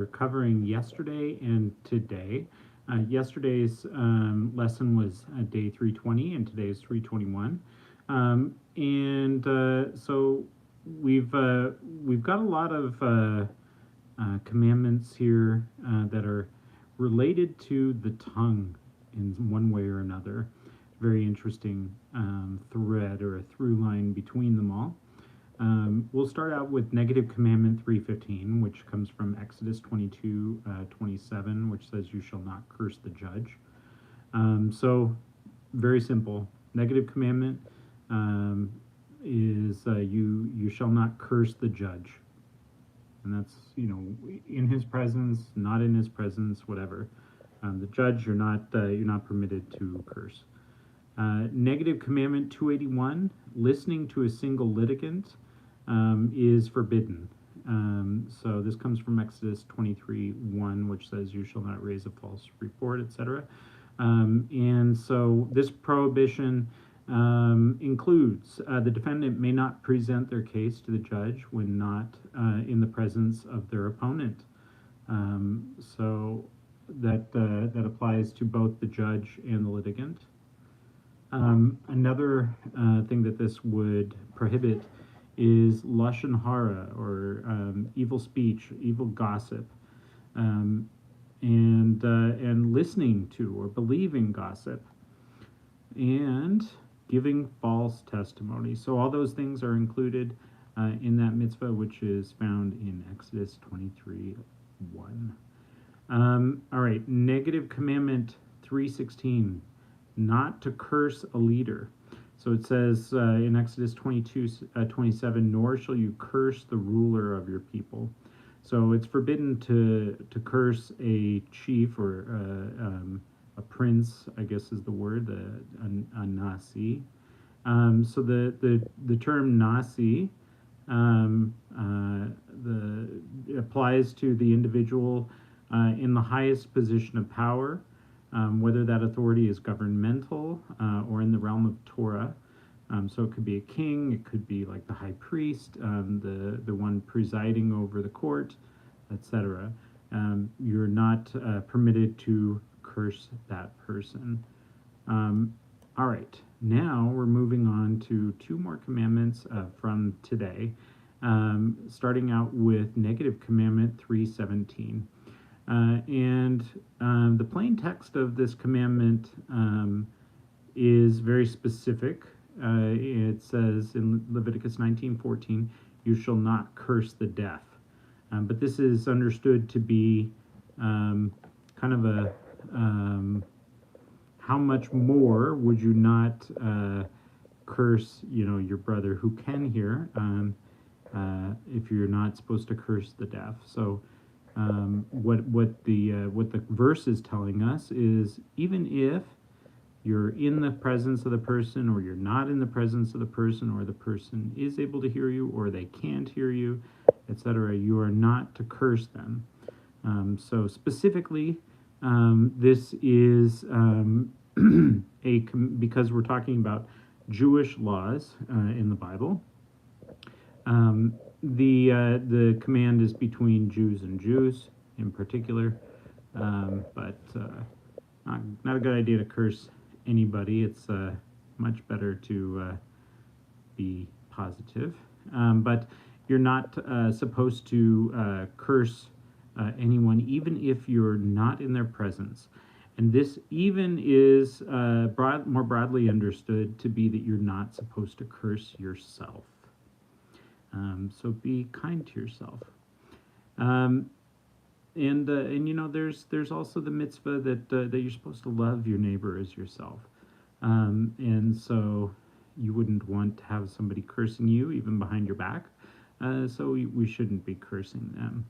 We're covering yesterday and today. Yesterday's lesson was day 320, and today's 321. So we've got a lot of commandments here that are related to the tongue in one way or another. Very interesting thread or a through line between them all. We'll start out with negative commandment 315, which comes from Exodus 22:27, which says, "You shall not curse the judge." So, very simple. Negative commandment is you shall not curse the judge, and that's in his presence, not in his presence, whatever. The judge, you're not permitted to curse. Negative commandment 281, listening to a single litigant is forbidden. So this comes from Exodus 23:1, which says, "You shall not raise a false report," etc. And so this prohibition includes the defendant may not present their case to the judge when not in the presence of their opponent. So that applies to both the judge and the litigant. Another thing that this would prohibit is lashon hara, or evil speech, evil gossip, and listening to or believing gossip, and giving false testimony. So all those things are included in that mitzvah, which is found in Exodus 23:1. All right, negative commandment 316, not to curse a leader. So it says in Exodus 22:27, "Nor shall you curse the ruler of your people." So it's forbidden to curse a chief or a prince, I guess is the word, a nasi. So the term nasi it applies to the individual in the highest position of power, whether that authority is governmental or in the realm of Torah. So it could be a king, it could be like the high priest, the one presiding over the court, etc. You're not permitted to curse that person. All right, now we're moving on to two more commandments from today, starting out with negative commandment 317. The plain text of this commandment is very specific. It says in Leviticus 19:14, "You shall not curse the deaf." But this is understood to be kind of a how much more would you not curse your brother who can hear if you're not supposed to curse the deaf. So what the verse is telling us is, even if you're in the presence of the person, or you're not in the presence of the person, or the person is able to hear you, or they can't hear you, etc., you are not to curse them. So specifically, this is because we're talking about Jewish laws in the Bible. The command is between Jews and Jews in particular, but not a good idea to curse anybody. It's much better to be positive. But you're not supposed to curse anyone, even if you're not in their presence. And this even is more broadly understood to be that you're not supposed to curse yourself. So be kind to yourself. And there's also the mitzvah that you're supposed to love your neighbor as yourself. And so you wouldn't want to have somebody cursing you even behind your back. So we shouldn't be cursing them.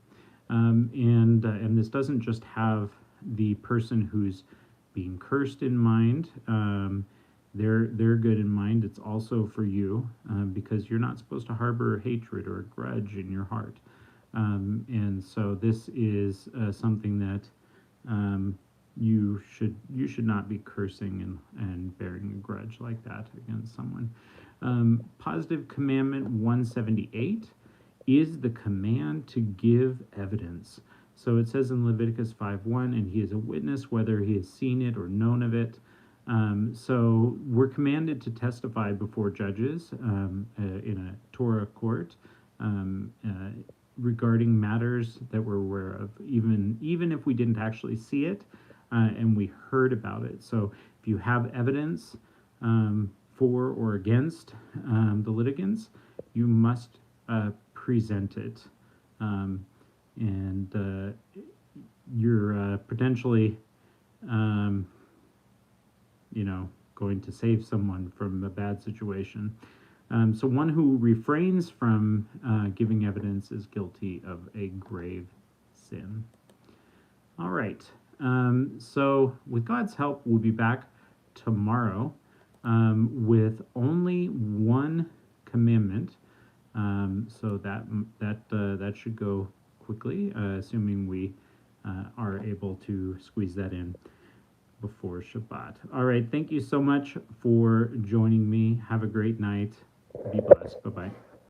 And this doesn't just have the person who's being cursed in mind. They're good in mind. It's also for you, because you're not supposed to harbor hatred or a grudge in your heart. And so this is something that you should not be cursing and bearing a grudge like that against someone. Positive commandment 178 is the command to give evidence. So it says in Leviticus 5:1, and he is a witness whether he has seen it or known of it. So we're commanded to testify before judges in a Torah court regarding matters that we're aware of, even if we didn't actually see it and we heard about it. So if you have evidence for or against the litigants, you must present it. And you're potentially, going to save someone from a bad situation. So one who refrains from giving evidence is guilty of a grave sin. All right. So with God's help, we'll be back tomorrow with only one commandment. So that should go quickly, assuming we are able to squeeze that in before Shabbat. All right, thank you so much for joining me. Have a great night. Be blessed. Bye-bye.